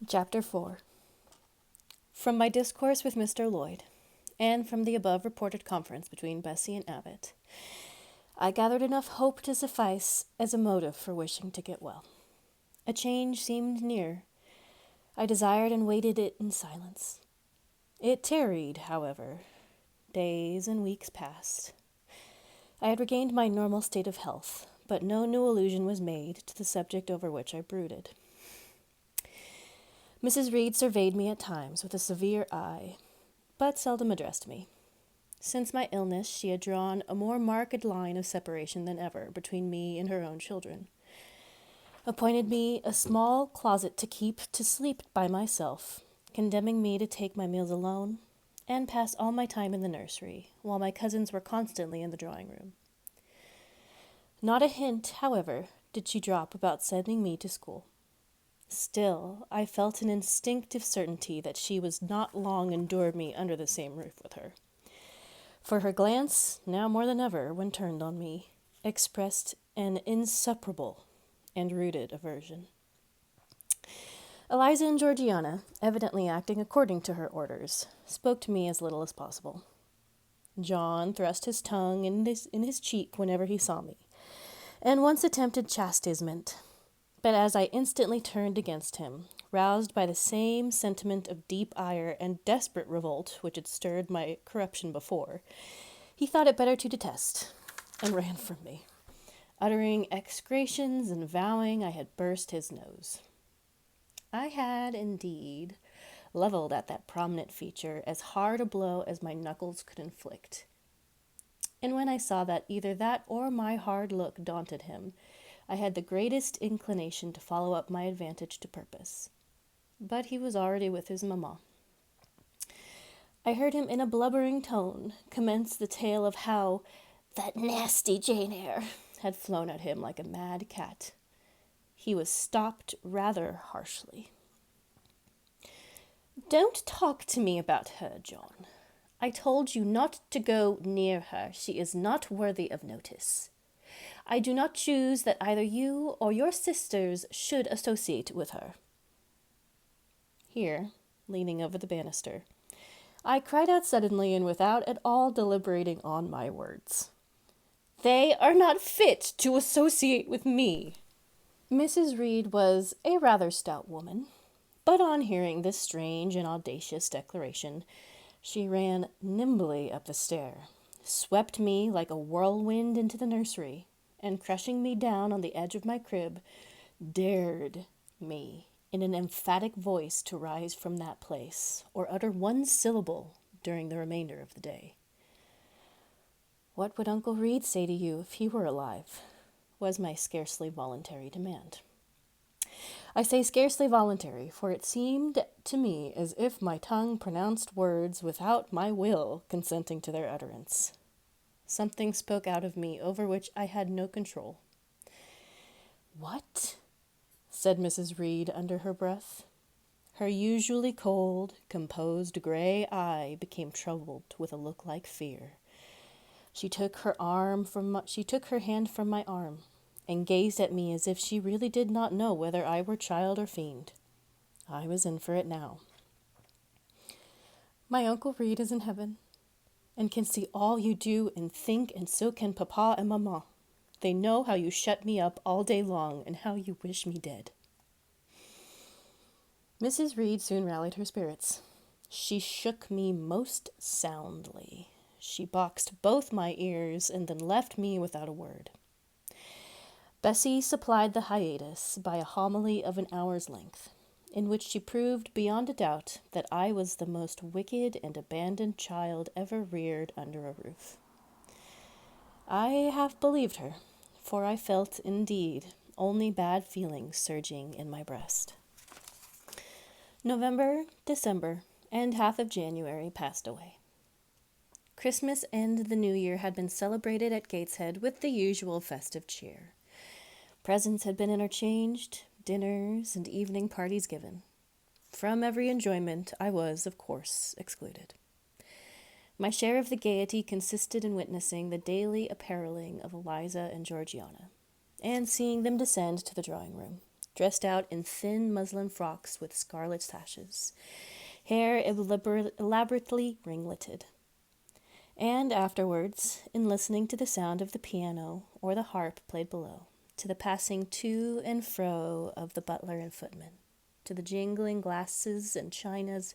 Chapter 4. From my discourse with Mr. Lloyd, and from the above reported conference between Bessie and Abbot, I gathered enough hope to suffice as a motive for wishing to get well. A change seemed near. I desired and waited it in silence. It tarried, however. Days and weeks passed. I had regained my normal state of health, but no new allusion was made to the subject over which I brooded. Mrs. Reed surveyed me at times with a severe eye, but seldom addressed me. Since my illness, she had drawn a more marked line of separation than ever between me and her own children, appointed me a small closet to keep to sleep by myself, condemning me to take my meals alone, and pass all my time in the nursery, while my cousins were constantly in the drawing-room. Not a hint, however, did she drop about sending me to school. Still, I felt an instinctive certainty that she was not long endure me under the same roof with her. For her glance, now more than ever, when turned on me, expressed an insuperable and rooted aversion. Eliza and Georgiana, evidently acting according to her orders, spoke to me as little as possible. John thrust his tongue in his cheek whenever he saw me, and once attempted chastisement. But as I instantly turned against him, roused by the same sentiment of deep ire and desperate revolt which had stirred my corruption before, he thought it better to detest, and ran from me, uttering execrations and vowing I had burst his nose. I had, indeed, levelled at that prominent feature as hard a blow as my knuckles could inflict. And when I saw that either that or my hard look daunted him, I had the greatest inclination to follow up my advantage to purpose. But he was already with his mamma. I heard him in a blubbering tone commence the tale of how that nasty Jane Eyre had flown at him like a mad cat. He was stopped rather harshly. "Don't talk to me about her, John. I told you not to go near her. She is not worthy of notice. I do not choose that either you or your sisters should associate with her." Here, leaning over the banister, I cried out suddenly and without at all deliberating on my words, "They are not fit to associate with me." Mrs. Reed was a rather stout woman, but on hearing this strange and audacious declaration, she ran nimbly up the stair, swept me like a whirlwind into the nursery, and crushing me down on the edge of my crib, dared me in an emphatic voice to rise from that place, or utter one syllable during the remainder of the day. "What would Uncle Reed say to you if he were alive?" was my scarcely voluntary demand. I say scarcely voluntary, for it seemed to me as if my tongue pronounced words without my will consenting to their utterance. Something spoke out of me over which I had no control. "What?" said Mrs. Reed under her breath. Her usually cold, composed gray eye became troubled with a look like fear. She took her hand from my arm, and gazed at me as if she really did not know whether I were child or fiend. I was in for it now. "My Uncle Reed is in heaven, and can see all you do and think, and so can Papa and Mamma. They know how you shut me up all day long, and how you wish me dead." Mrs. Reed soon rallied her spirits. She shook me most soundly. She boxed both my ears, and then left me without a word. Bessie supplied the hiatus by a homily of an hour's length, in which she proved beyond a doubt that I was the most wicked and abandoned child ever reared under a roof. I half believed her, for I felt, indeed, only bad feelings surging in my breast. November, December, and half of January passed away. Christmas and the New Year had been celebrated at Gateshead with the usual festive cheer. Presents had been interchanged, dinners and evening parties given. From every enjoyment I was, of course, excluded. My share of the gaiety consisted in witnessing the daily appareling of Eliza and Georgiana, and seeing them descend to the drawing-room, dressed out in thin muslin frocks with scarlet sashes, hair elaborately ringleted. And afterwards, in listening to the sound of the piano or the harp played below, to the passing to and fro of the butler and footman, to the jingling glasses and chinas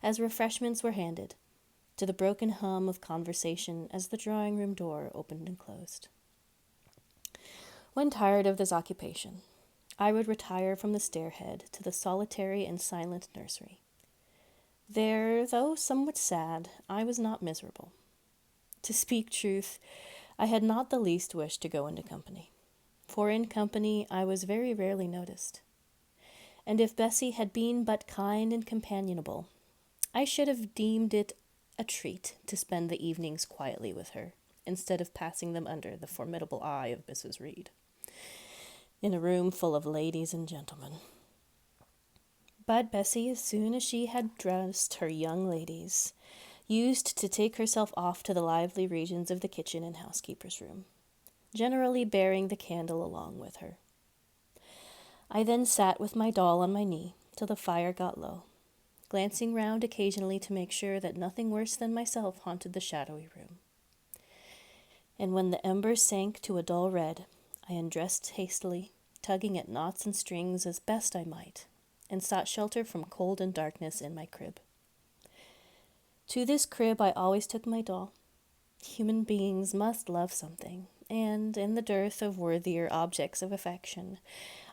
as refreshments were handed, to the broken hum of conversation as the drawing-room door opened and closed. When tired of this occupation, I would retire from the stairhead to the solitary and silent nursery. There, though somewhat sad, I was not miserable. To speak truth, I had not the least wish to go into company, for in company I was very rarely noticed. And if Bessie had been but kind and companionable, I should have deemed it a treat to spend the evenings quietly with her, instead of passing them under the formidable eye of Mrs. Reed, in a room full of ladies and gentlemen. But Bessie, as soon as she had dressed her young ladies, used to take herself off to the lively regions of the kitchen and housekeeper's room, generally bearing the candle along with her. I then sat with my doll on my knee till the fire got low, glancing round occasionally to make sure that nothing worse than myself haunted the shadowy room. And when the embers sank to a dull red, I undressed hastily, tugging at knots and strings as best I might, and sought shelter from cold and darkness in my crib. To this crib I always took my doll. Human beings must love something, and, in the dearth of worthier objects of affection,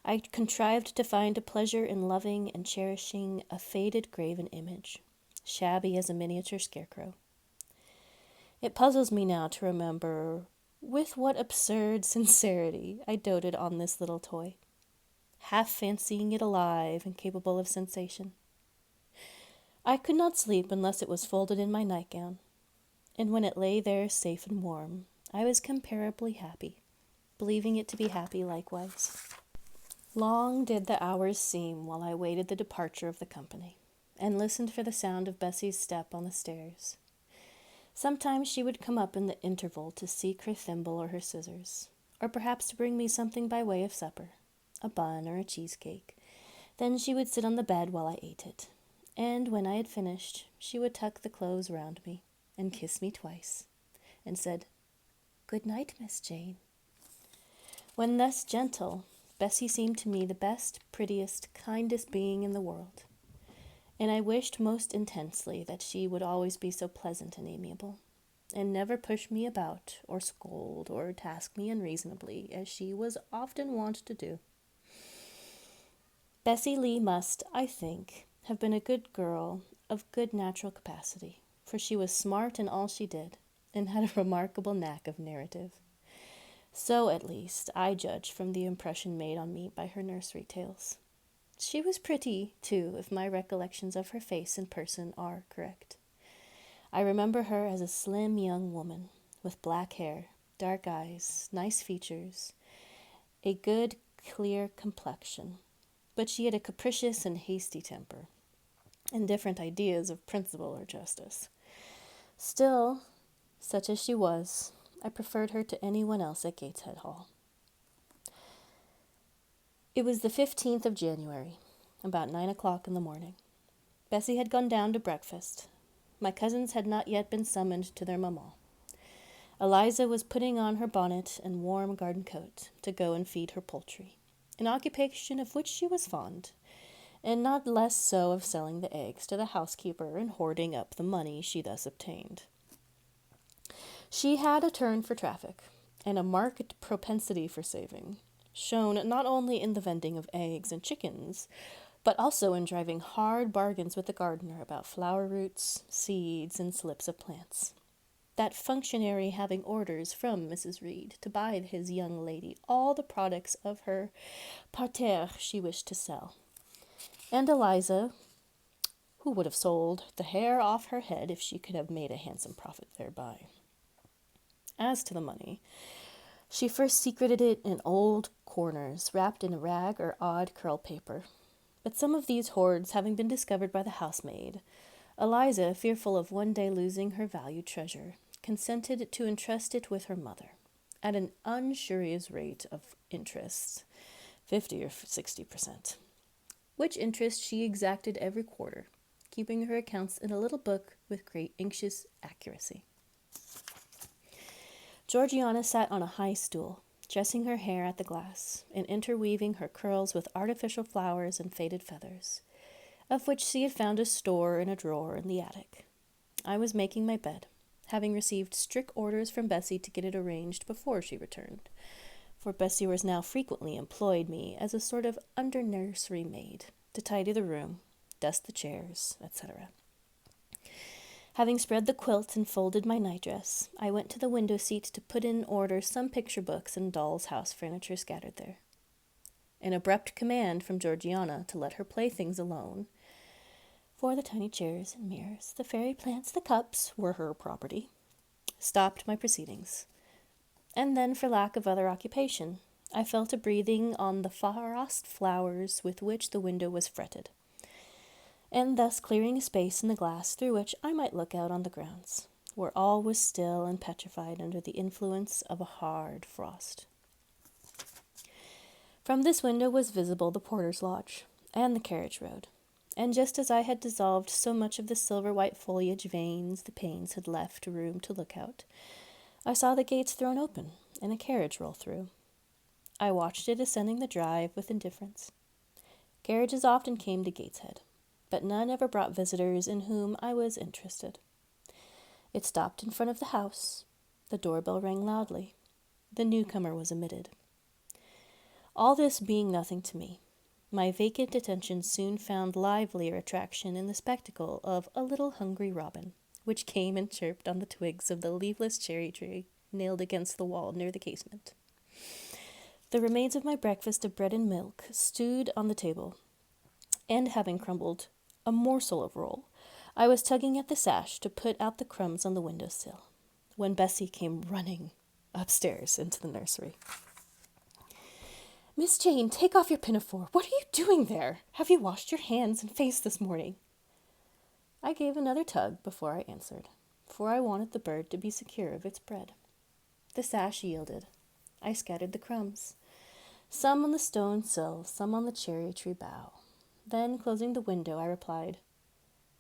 I contrived to find a pleasure in loving and cherishing a faded graven image, shabby as a miniature scarecrow. It puzzles me now to remember with what absurd sincerity I doted on this little toy, half fancying it alive and capable of sensation. I could not sleep unless it was folded in my nightgown, and when it lay there safe and warm, I was comparably happy, believing it to be happy likewise. Long did the hours seem while I waited the departure of the company, and listened for the sound of Bessie's step on the stairs. Sometimes she would come up in the interval to seek her thimble or her scissors, or perhaps to bring me something by way of supper, a bun or a cheesecake. Then she would sit on the bed while I ate it, and when I had finished, she would tuck the clothes round me, and kiss me twice, and said, "Good night, Miss Jane." When thus gentle, Bessie seemed to me the best, prettiest, kindest being in the world, and I wished most intensely that she would always be so pleasant and amiable, and never push me about, or scold, or task me unreasonably, as she was often wont to do. Bessie Lee must, I think, have been a good girl of good natural capacity, for she was smart in all she did, and had a remarkable knack of narrative. So, at least, I judge from the impression made on me by her nursery tales. She was pretty, too, if my recollections of her face and person are correct. I remember her as a slim young woman, with black hair, dark eyes, nice features, a good, clear complexion, but she had a capricious and hasty temper, and different ideas of principle or justice. Still, such as she was, I preferred her to anyone else at Gateshead Hall. It was the 15th of January, about 9 o'clock in the morning. Bessie had gone down to breakfast. My cousins had not yet been summoned to their mamma. Eliza was putting on her bonnet and warm garden coat to go and feed her poultry, an occupation of which she was fond, and not less so of selling the eggs to the housekeeper and hoarding up the money she thus obtained. She had a turn for traffic, and a marked propensity for saving, shown not only in the vending of eggs and chickens, but also in driving hard bargains with the gardener about flower roots, seeds, and slips of plants. That functionary having orders from Mrs. Reed to buy his young lady all the products of her parterre she wished to sell, and Eliza, who would have sold the hair off her head if she could have made a handsome profit thereby. As to the money, she first secreted it in old corners, wrapped in a rag or odd curl paper. But some of these hoards having been discovered by the housemaid, Eliza, fearful of one day losing her valued treasure, consented to entrust it with her mother, at an usurious rate of interest, 50 or 60%, which interest she exacted every quarter, keeping her accounts in a little book with great anxious accuracy. Georgiana sat on a high stool, dressing her hair at the glass, and interweaving her curls with artificial flowers and faded feathers, of which she had found a store in a drawer in the attic. I was making my bed, having received strict orders from Bessie to get it arranged before she returned, for Bessie was now frequently employed me as a sort of under-nursery maid to tidy the room, dust the chairs, etc. Having spread the quilt and folded my nightdress, I went to the window seat to put in order some picture books and doll's house furniture scattered there. An abrupt command from Georgiana to let her playthings alone, for the tiny chairs and mirrors, the fairy plants, the cups, were her property, stopped my proceedings. And then, for lack of other occupation, I fell to breathing on the frost flowers with which the window was fretted, and thus clearing a space in the glass through which I might look out on the grounds, where all was still and petrified under the influence of a hard frost. From this window was visible the porter's lodge and the carriage road, and just as I had dissolved so much of the silver-white foliage veins the panes had left room to look out, I saw the gates thrown open and a carriage roll through. I watched it ascending the drive with indifference. Carriages often came to Gateshead, but none ever brought visitors in whom I was interested. It stopped in front of the house. The doorbell rang loudly. The newcomer was admitted. All this being nothing to me, my vacant attention soon found livelier attraction in the spectacle of a little hungry robin, which came and chirped on the twigs of the leafless cherry tree nailed against the wall near the casement. The remains of my breakfast of bread and milk stewed on the table, and having crumbled a morsel of roll, I was tugging at the sash to put out the crumbs on the window-sill, when Bessie came running upstairs into the nursery. "Miss Jane, take off your pinafore. What are you doing there? Have you washed your hands and face this morning?" I gave another tug before I answered, for I wanted the bird to be secure of its bread. The sash yielded. I scattered the crumbs, some on the stone sill, some on the cherry tree bough. Then, closing the window, I replied,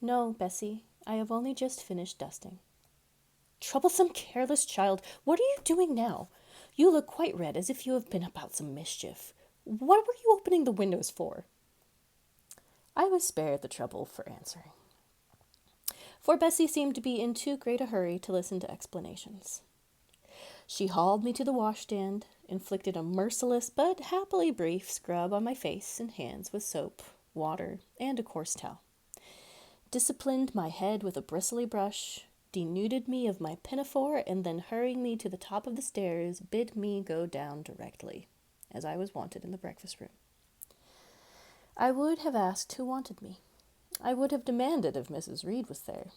"No, Bessie, I have only just finished dusting." "Troublesome, careless child, what are you doing now? You look quite red, as if you have been about some mischief. What were you opening the windows for?" I was spared the trouble for answering, for Bessie seemed to be in too great a hurry to listen to explanations. She hauled me to the washstand, inflicted a merciless but happily brief scrub on my face and hands with soap, water, and a coarse towel, disciplined my head with a bristly brush, denuded me of my pinafore, and then hurrying me to the top of the stairs, bid me go down directly, as I was wanted in the breakfast room. I would have asked who wanted me. I would have demanded if Mrs. Reed was there.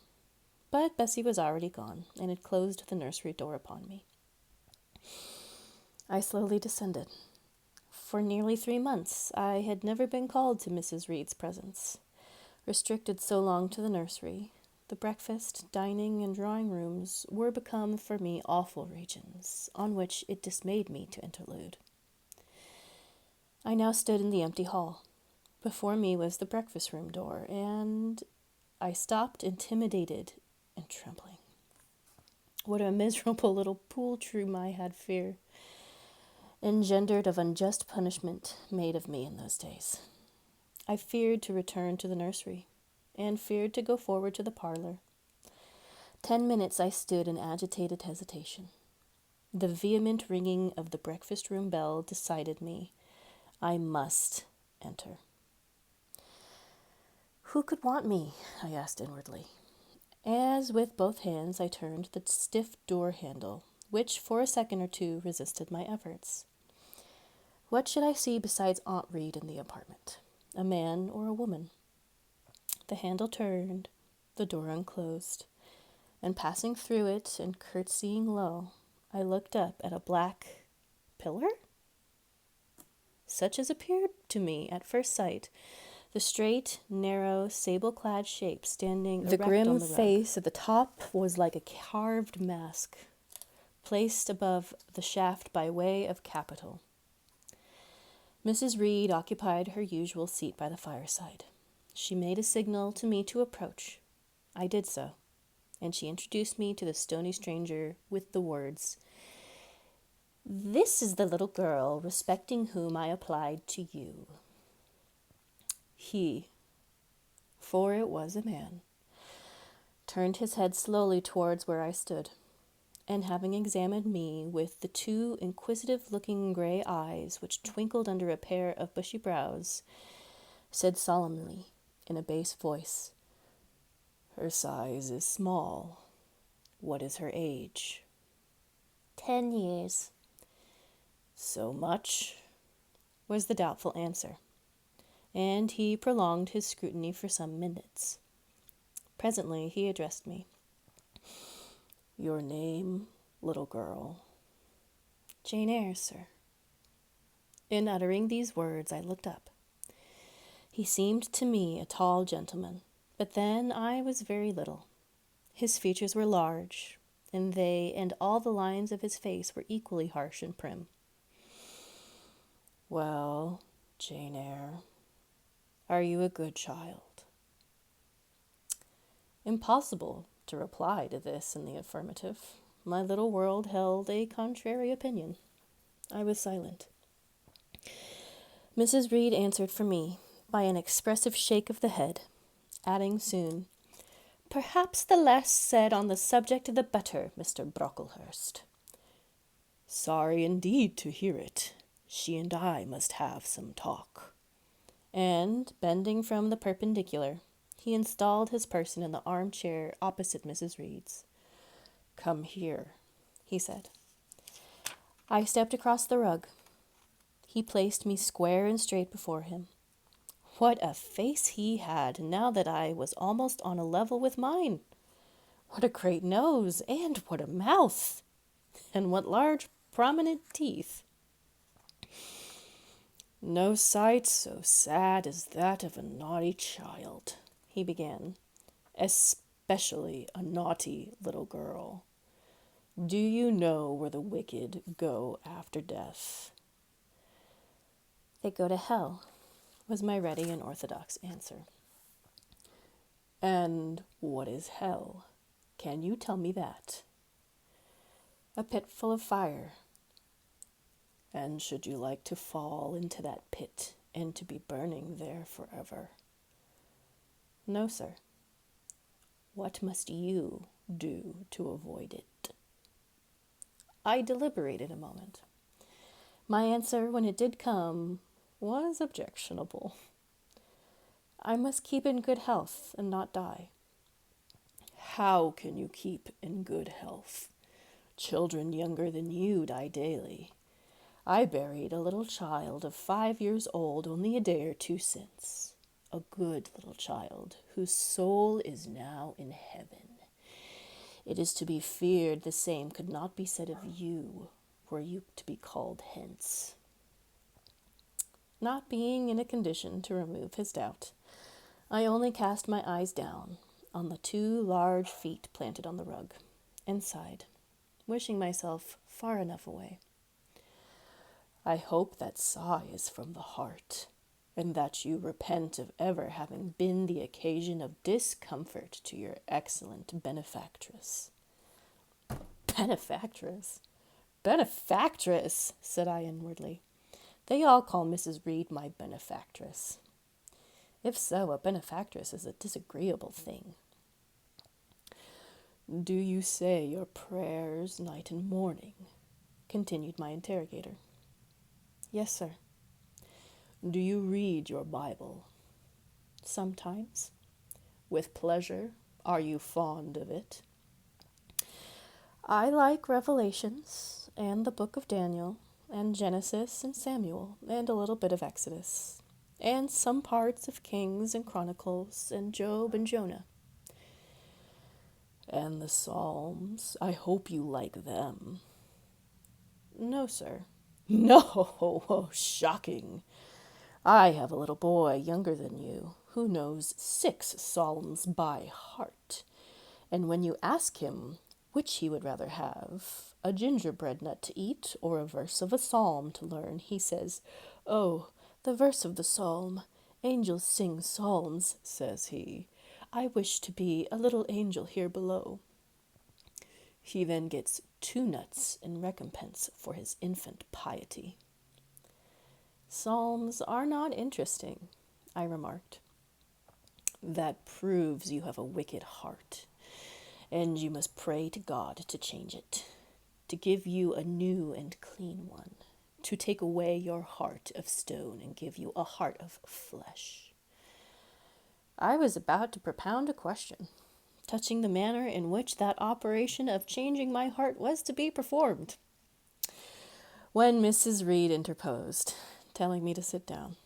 But Bessie was already gone, and had closed the nursery door upon me. I slowly descended. For nearly 3 months I had never been called to Mrs. Reed's presence. Restricted so long to the nursery, the breakfast, dining, and drawing rooms were become for me awful regions, on which it dismayed me to interlude. I now stood in the empty hall. Before me was the breakfast room door, and I stopped, intimidated and trembling. What a miserable little poultry I had fear engendered of unjust punishment made of me in those days. I feared to return to the nursery, and feared to go forward to the parlor. 10 minutes I stood in agitated hesitation. The vehement ringing of the breakfast-room bell decided me. I must enter. Who could want me? I asked inwardly, as with both hands I turned the stiff door handle, which for a second or two resisted my efforts. What should I see besides Aunt Reed in the apartment? A man or a woman? The handle turned, the door unclosed, and passing through it and curtsying low, I looked up at a black pillar, such as appeared to me at first sight, the straight, narrow, sable-clad shape standing erect on the rug. The grim face at the top was like a carved mask, placed above the shaft by way of capital. Mrs. Reed occupied her usual seat by the fireside. She made a signal to me to approach. I did so, and she introduced me to the stony stranger with the words, "This is the little girl respecting whom I applied to you." He, for it was a man, turned his head slowly towards where I stood, and having examined me with the two inquisitive-looking grey eyes which twinkled under a pair of bushy brows, said solemnly, in a bass voice, "Her size is small. What is her age?" 10 years. "So much?" was the doubtful answer, and he prolonged his scrutiny for some minutes. Presently he addressed me. "Your name, little girl?" "Jane Eyre, sir." In uttering these words, I looked up. He seemed to me a tall gentleman, but then I was very little. His features were large, and they and all the lines of his face were equally harsh and prim. "Well, Jane Eyre, are you a good child?" Impossible to reply to this in the affirmative. My little world held a contrary opinion. I was silent. Mrs. Reed answered for me by an expressive shake of the head, adding soon, "Perhaps the less said on the subject the better, Mr. Brocklehurst." "Sorry indeed to hear it. She and I must have some talk." And, bending from the perpendicular, he installed his person in the armchair opposite Mrs. Reed's. "Come here," he said. I stepped across the rug. He placed me square and straight before him. What a face he had, now that I was almost on a level with mine! What a great nose, and what a mouth! And what large, prominent teeth! "No sight so sad as that of a naughty child," he began, "especially a naughty little girl. Do you know where the wicked go after death?" "They go to hell," was my ready and orthodox answer. "And what is hell? Can you tell me that?" "A pit full of fire." "And should you like to fall into that pit and to be burning there forever?" "No, sir." "What must you do to avoid it?" I deliberated a moment. My answer, when it did come, was objectionable. "I must keep in good health and not die." "How can you keep in good health? Children younger than you die daily. I buried a little child of 5 years old only a day or two since. A good little child, whose soul is now in heaven. It is to be feared the same could not be said of you, were you to be called hence." Not being in a condition to remove his doubt, I only cast my eyes down on the 2 large feet planted on the rug, and sighed, wishing myself far enough away. "I hope that sigh is from the heart, and that you repent of ever having been the occasion of discomfort to your excellent benefactress." "Benefactress? Benefactress!" said I inwardly. "They all call Mrs. Reed my benefactress. If so, a benefactress is a disagreeable thing." "Do you say your prayers night and morning?" continued my interrogator. "Yes, sir." "Do you read your Bible?" "Sometimes." "With pleasure? Are you fond of it?" "I like Revelations, and the book of Daniel, and Genesis and Samuel, and a little bit of Exodus, and some parts of Kings and Chronicles, and Job and Jonah." "And the Psalms? I hope you like them." "No, sir." "No! Oh, shocking! I have a little boy younger than you who knows 6 psalms by heart, and when you ask him which he would rather have, a gingerbread nut to eat or a verse of a psalm to learn, he says, Oh, the verse of the psalm. Angels sing psalms, says he. I wish to be a little angel here below. He then gets 2 nuts in recompense for his infant piety. Psalms are not interesting, I remarked. That proves you have a wicked heart, and you must pray to God to change it, to give you a new and clean one, to take away your heart of stone and give you a heart of flesh. I was about to propound a question touching the manner in which that operation of changing my heart was to be performed, when Mrs. Reed interposed, telling me to sit down.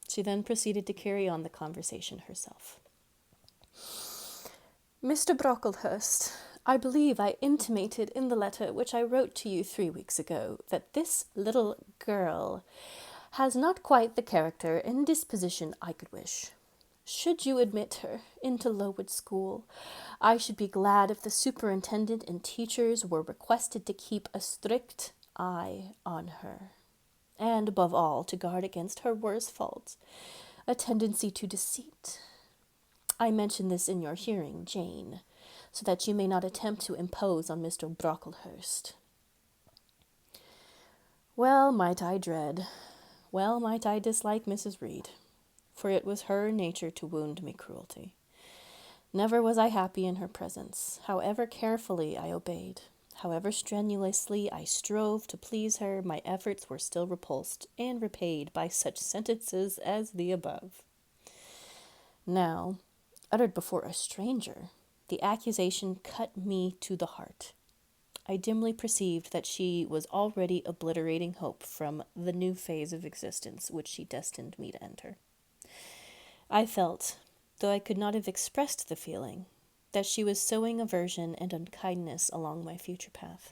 She then proceeded to carry on the conversation herself. Mr. Brocklehurst, I believe I intimated in the letter which I wrote to you 3 weeks ago that this little girl has not quite the character and disposition I could wish. Should you admit her into Lowood School, I should be glad if the superintendent and teachers were requested to keep a strict eye on her, and above all to guard against her worst fault, a tendency to deceit. I mention this in your hearing, Jane, so that you may not attempt to impose on Mr. Brocklehurst. Well might I dislike Mrs. Reed, for it was her nature to wound me cruelty. Never was I happy in her presence. However carefully I obeyed, however strenuously I strove to please her, my efforts were still repulsed and repaid by such sentences as the above. Now, uttered before a stranger, the accusation cut me to the heart. I dimly perceived that she was already obliterating hope from the new phase of existence which she destined me to enter. I felt, though I could not have expressed the feeling, that she was sowing aversion and unkindness along my future path.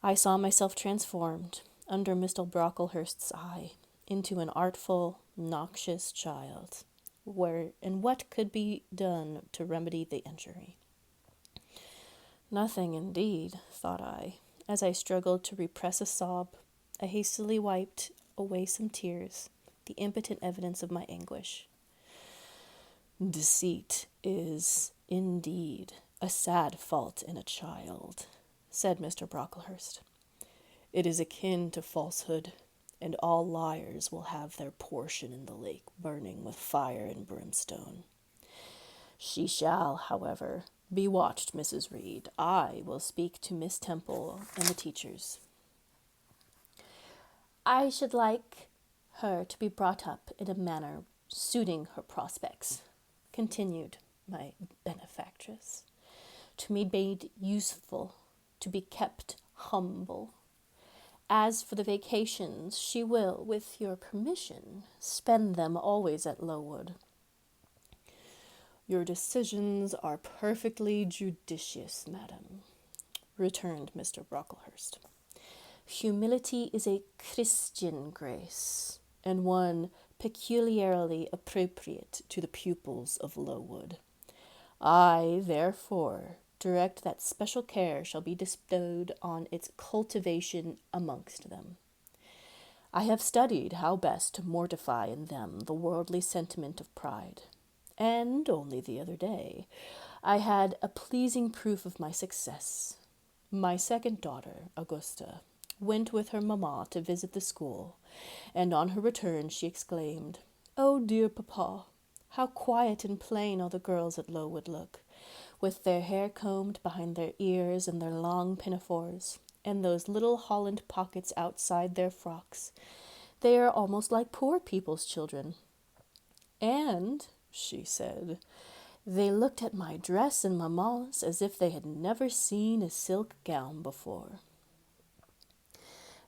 I saw myself transformed, under Mr. Brocklehurst's eye, into an artful, noxious child, and what could be done to remedy the injury? Nothing, indeed, thought I, as I struggled to repress a sob. I hastily wiped away some tears, the impotent evidence of my anguish. Deceit is, indeed, a sad fault in a child, said Mr. Brocklehurst. It is akin to falsehood, and all liars will have their portion in the lake burning with fire and brimstone. She shall, however, be watched, Mrs. Reed. I will speak to Miss Temple and the teachers. I should like her to be brought up in a manner suiting her prospects, continued my benefactress, to be made useful, to be kept humble. As for the vacations, she will, with your permission, spend them always at Lowood. Your decisions are perfectly judicious, madam, returned Mr. Brocklehurst. Humility is a Christian grace, and one peculiarly appropriate to the pupils of Lowood. I, therefore, direct that special care shall be bestowed on its cultivation amongst them. I have studied how best to mortify in them the worldly sentiment of pride, and only the other day I had a pleasing proof of my success. My second daughter, Augusta, went with her mamma to visit the school, and on her return she exclaimed, "Oh, dear papa, how quiet and plain all the girls at Lowood look, with their hair combed behind their ears and their long pinafores, and those little holland pockets outside their frocks. They are almost like poor people's children. And," she said, "they looked at my dress and mamma's as if they had never seen a silk gown before."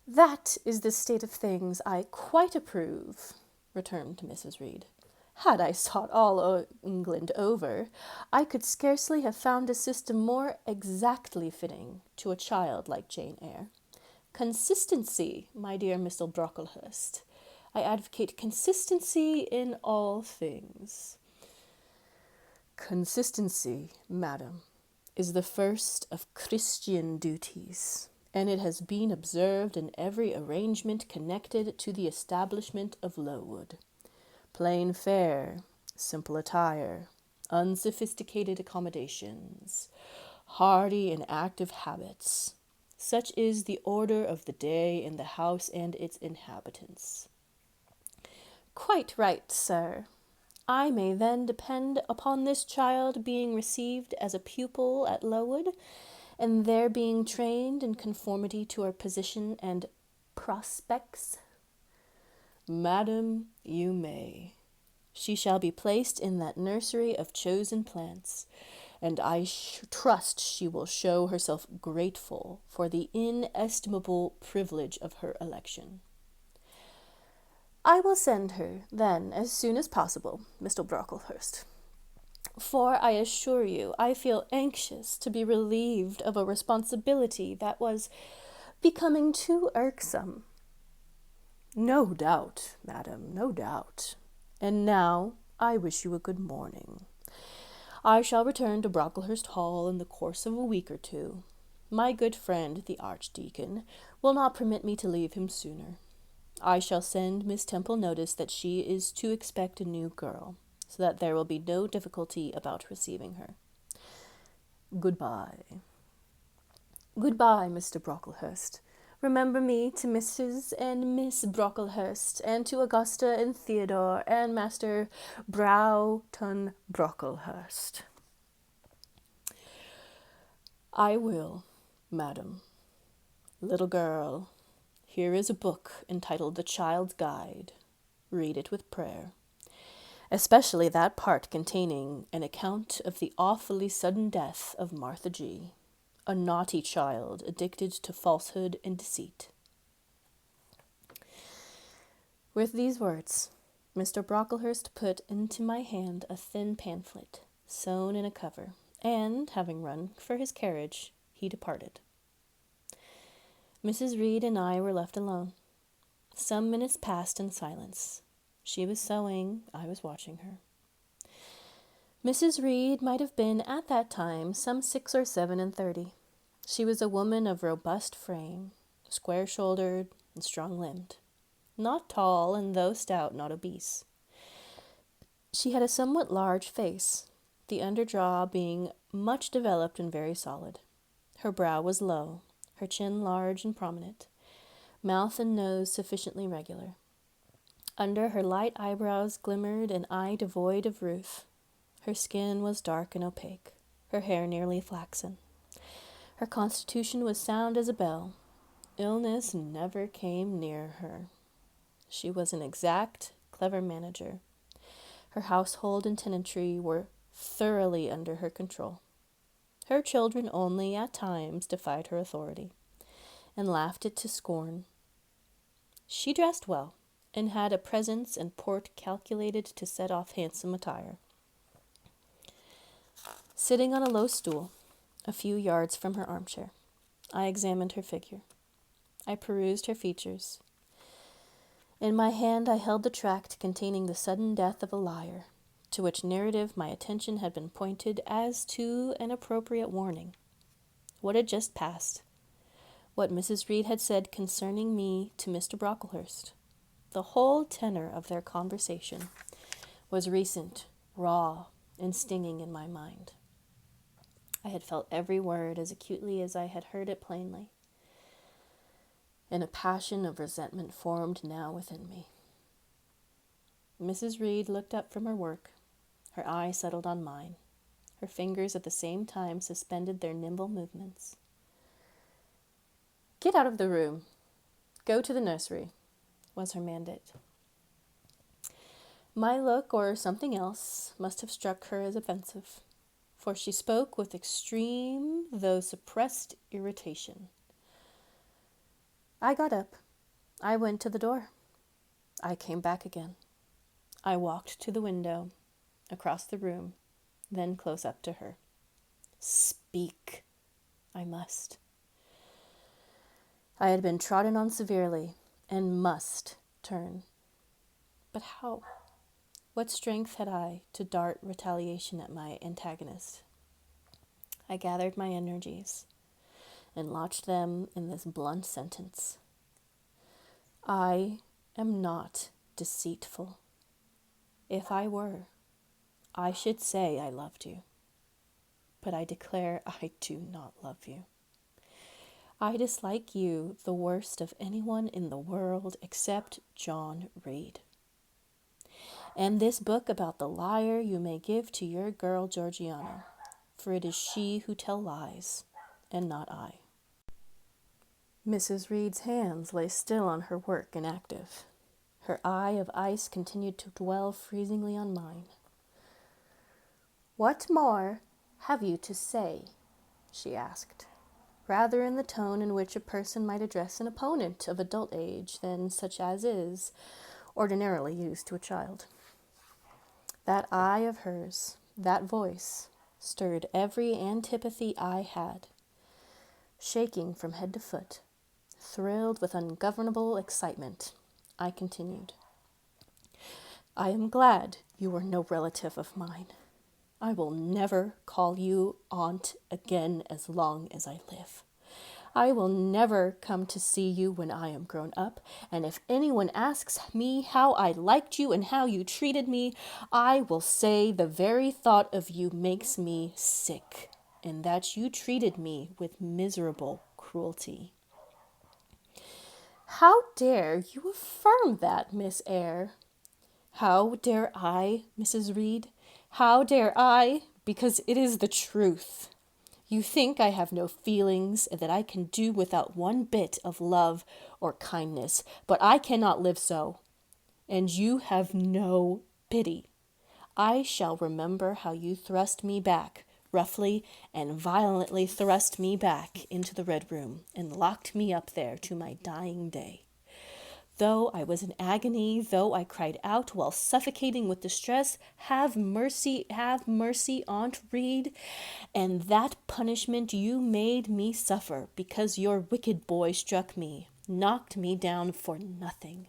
"That is the state of things I quite approve," returned Mrs. Reed. "Had I sought all England over, I could scarcely have found a system more exactly fitting to a child like Jane Eyre. Consistency, my dear Mr. Brocklehurst. I advocate consistency in all things." "Consistency, madam, is the first of Christian duties, and it has been observed in every arrangement connected to the establishment of Lowood. Plain fare, simple attire, unsophisticated accommodations, hardy and active habits. Such is the order of the day in the house and its inhabitants. Quite right, sir. I may then depend upon this child being received as a pupil at Lowood, and there being trained in conformity to our position and prospects? Madam, you may. She shall be placed in that nursery of chosen plants, and I trust she will show herself grateful for the inestimable privilege of her election. I will send her, then, as soon as possible, Mr. Brocklehurst, for I assure you I feel anxious to be relieved of a responsibility that was becoming too irksome. No doubt, madam, no doubt. And now I wish you a good morning. I shall return to Brocklehurst Hall in the course of a week or two. My good friend, the Archdeacon, will not permit me to leave him sooner. I shall send Miss Temple notice that she is to expect a new girl, so that there will be no difficulty about receiving her. Goodbye. Goodbye, Mr. Brocklehurst. Remember me to Mrs. and Miss Brocklehurst, and to Augusta and Theodore, and Master Broughton Brocklehurst. I will, madam. Little girl, here is a book entitled The Child's Guide. Read it with prayer, especially that part containing an account of the awfully sudden death of Martha G., a naughty child addicted to falsehood and deceit. With these words, Mr. Brocklehurst put into my hand a thin pamphlet, sewn in a cover, and, having run for his carriage, he departed. Mrs. Reed and I were left alone. Some minutes passed in silence. She was sewing, I was watching her. Mrs. Reed might have been, at that time, some 6 or 37. She was a woman of robust frame, square-shouldered and strong-limbed, not tall, and though stout, not obese. She had a somewhat large face, the under jaw being much developed and very solid. Her brow was low, her chin large and prominent, mouth and nose sufficiently regular. Under her light eyebrows glimmered an eye devoid of ruth. Her skin was dark and opaque, her hair nearly flaxen. Her constitution was sound as a bell. Illness never came near her. She was an exact, clever manager. Her household and tenantry were thoroughly under her control. Her children only, at times, defied her authority, and laughed it to scorn. She dressed well, and had a presence and port calculated to set off handsome attire. Sitting on a low stool, a few yards from her armchair, I examined her figure. I perused her features. In my hand I held the tract containing the sudden death of a liar, to which narrative my attention had been pointed as to an appropriate warning. What had just passed, what Mrs. Reed had said concerning me to Mr. Brocklehurst, the whole tenor of their conversation was recent, raw, and stinging in my mind. I had felt every word as acutely as I had heard it plainly, and a passion of resentment formed now within me. Mrs. Reed looked up from her work. Her eye settled on mine. Her fingers at the same time suspended their nimble movements. "Get out of the room. Go to the nursery," was her mandate. My look, or something else, must have struck her as offensive, for she spoke with extreme, though suppressed, irritation. I got up. I went to the door. I came back again. I walked to the window, across the room, then close up to her. Speak. I must. I had been trodden on severely, and must turn. But how? What strength had I to dart retaliation at my antagonist? I gathered my energies, and lodged them in this blunt sentence: I am not deceitful. If I were, I should say I loved you. But I declare I do not love you. I dislike you the worst of anyone in the world except John Reed. And this book about the liar you may give to your girl Georgiana, for it is she who tell lies, and not I. Mrs. Reed's hands lay still on her work, inactive. Her eye of ice continued to dwell freezingly on mine. What more have you to say? She asked, rather in the tone in which a person might address an opponent of adult age than such as is ordinarily used to a child. That eye of hers, that voice, stirred every antipathy I had. Shaking from head to foot, thrilled with ungovernable excitement, I continued. I am glad you are no relative of mine. I will never call you aunt again as long as I live. I will never come to see you when I am grown up, and if anyone asks me how I liked you and how you treated me, I will say the very thought of you makes me sick, and that you treated me with miserable cruelty. How dare you affirm that, Miss Eyre? How dare I, Mrs. Reed? How dare I? Because it is the truth. You think I have no feelings and that I can do without one bit of love or kindness, but I cannot live so. And you have no pity. I shall remember how you thrust me back, roughly and violently thrust me back into the Red Room and locked me up there to my dying day. Though I was in agony, though I cried out while suffocating with distress, have mercy, Aunt Reed, and that punishment you made me suffer because your wicked boy struck me, knocked me down for nothing.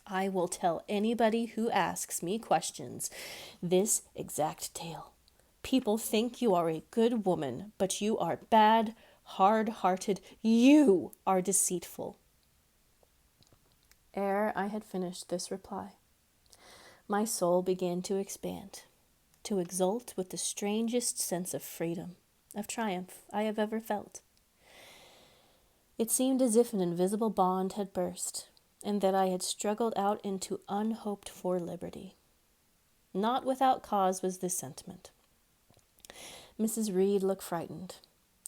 I will tell anybody who asks me questions this exact tale. People think you are a good woman, but you are bad, hard-hearted. You are deceitful. Ere I had finished this reply, my soul began to expand, to exult with the strangest sense of freedom, of triumph I have ever felt. It seemed as if an invisible bond had burst, and that I had struggled out into unhoped-for liberty. Not without cause was this sentiment. Mrs. Reed looked frightened.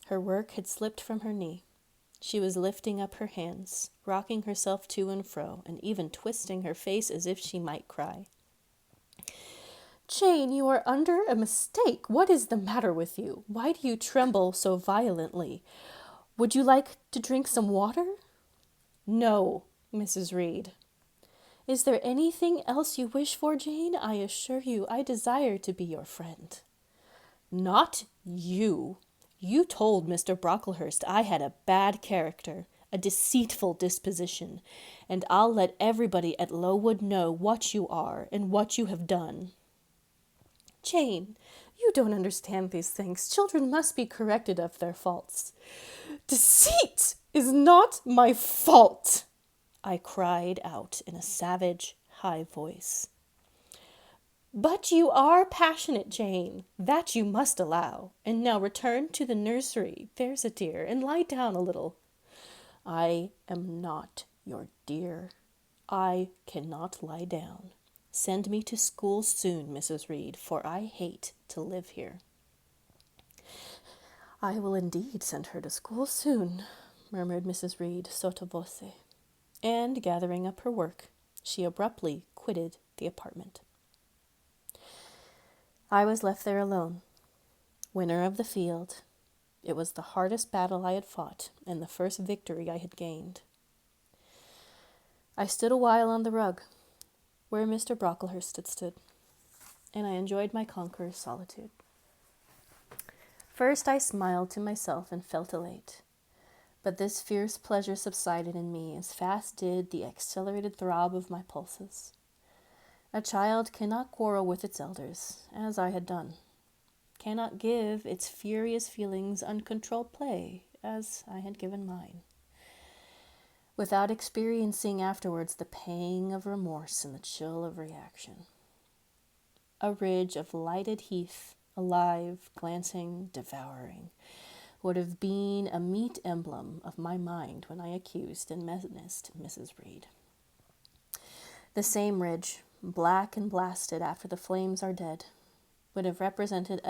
Her work had slipped from her knee. She was lifting up her hands, rocking herself to and fro, and even twisting her face as if she might cry. Jane, you are under a mistake. What is the matter with you? Why do you tremble so violently? Would you like to drink some water? No, Mrs. Reed. Is there anything else you wish for, Jane? I assure you I desire to be your friend. Not you. You told Mr. Brocklehurst I had a bad character, a deceitful disposition, and I'll let everybody at Lowood know what you are and what you have done. Jane, you don't understand these things. Children must be corrected of their faults. Deceit is not my fault, I cried out in a savage, high voice. But you are passionate, Jane. That you must allow. And now return to the nursery, there's a dear, and lie down a little. I am not your dear. I cannot lie down. Send me to school soon, Mrs. Reed, for I hate to live here. I will indeed send her to school soon, murmured Mrs. Reed sotto voce, and, gathering up her work, she abruptly quitted the apartment. I was left there alone, winner of the field. It was the hardest battle I had fought, and the first victory I had gained. I stood a while on the rug, where Mr. Brocklehurst had stood, and I enjoyed my conqueror's solitude. First I smiled to myself and felt elate, but this fierce pleasure subsided in me as fast did the accelerated throb of my pulses. A child cannot quarrel with its elders, as I had done, cannot give its furious feelings uncontrolled play, as I had given mine, without experiencing afterwards the pang of remorse and the chill of reaction. A ridge of lighted heath, alive, glancing, devouring, would have been a meet emblem of my mind when I accused and menaced Mrs. Reed. The same ridge, black and blasted after the flames are dead, would have represented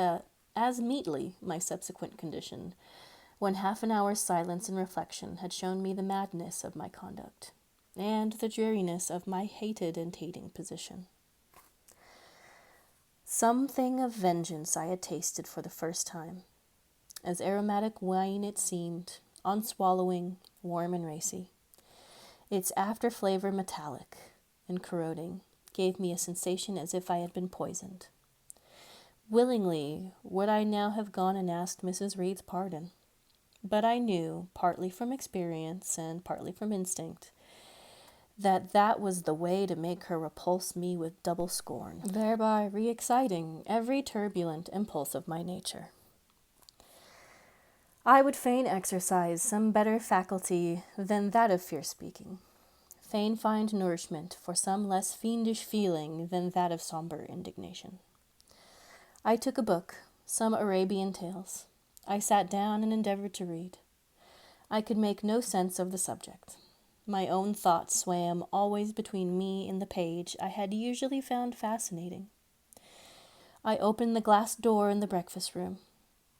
as meetly my subsequent condition, when half an hour's silence and reflection had shown me the madness of my conduct, and the dreariness of my hated and hating position. Something of vengeance I had tasted for the first time, as aromatic wine it seemed, on swallowing, warm and racy. Its after-flavor metallic and corroding gave me a sensation as if I had been poisoned. Willingly would I now have gone and asked Mrs. Reed's pardon, but I knew, partly from experience and partly from instinct, that was the way to make her repulse me with double scorn, thereby re-exciting every turbulent impulse of my nature. I would fain exercise some better faculty than that of fear-speaking, fain find nourishment for some less fiendish feeling than that of somber indignation. I took a book, some Arabian tales. I sat down and endeavored to read. I could make no sense of the subject. My own thoughts swam always between me and the page I had usually found fascinating. I opened the glass door in the breakfast room.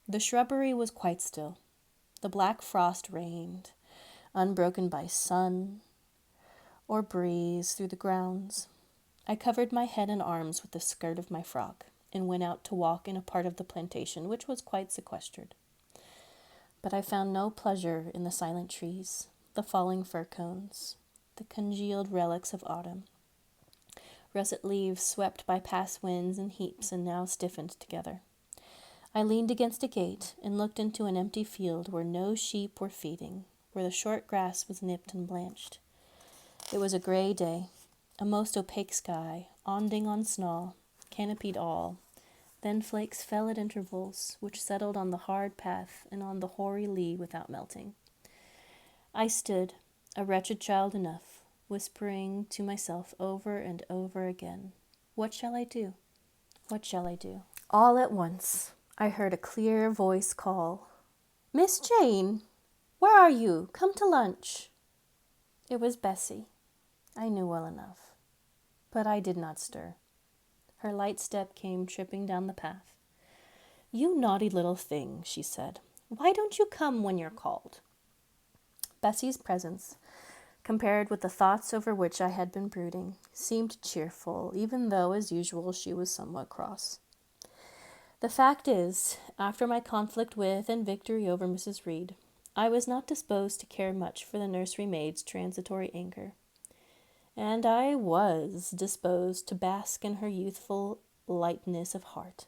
The shrubbery was quite still. The black frost reigned, unbroken by sun or breeze through the grounds. I covered my head and arms with the skirt of my frock, and went out to walk in a part of the plantation which was quite sequestered. But I found no pleasure in the silent trees, the falling fir cones, the congealed relics of autumn, russet leaves swept by past winds in heaps and now stiffened together. I leaned against a gate and looked into an empty field where no sheep were feeding, where the short grass was nipped and blanched. It was a grey day, a most opaque sky, onding on snaw, canopied all. Then flakes fell at intervals, which settled on the hard path and on the hoary lea without melting. I stood, a wretched child enough, whispering to myself over and over again, "What shall I do? What shall I do?" All at once, I heard a clear voice call, "Miss Jane, where are you? Come to lunch." It was Bessie, I knew well enough, but I did not stir. Her light step came tripping down the path. "You naughty little thing," she said. "Why don't you come when you're called?" Bessie's presence, compared with the thoughts over which I had been brooding, seemed cheerful, even though, as usual, she was somewhat cross. The fact is, after my conflict with and victory over Mrs. Reed, I was not disposed to care much for the nursery maid's transitory anger, and I was disposed to bask in her youthful lightness of heart.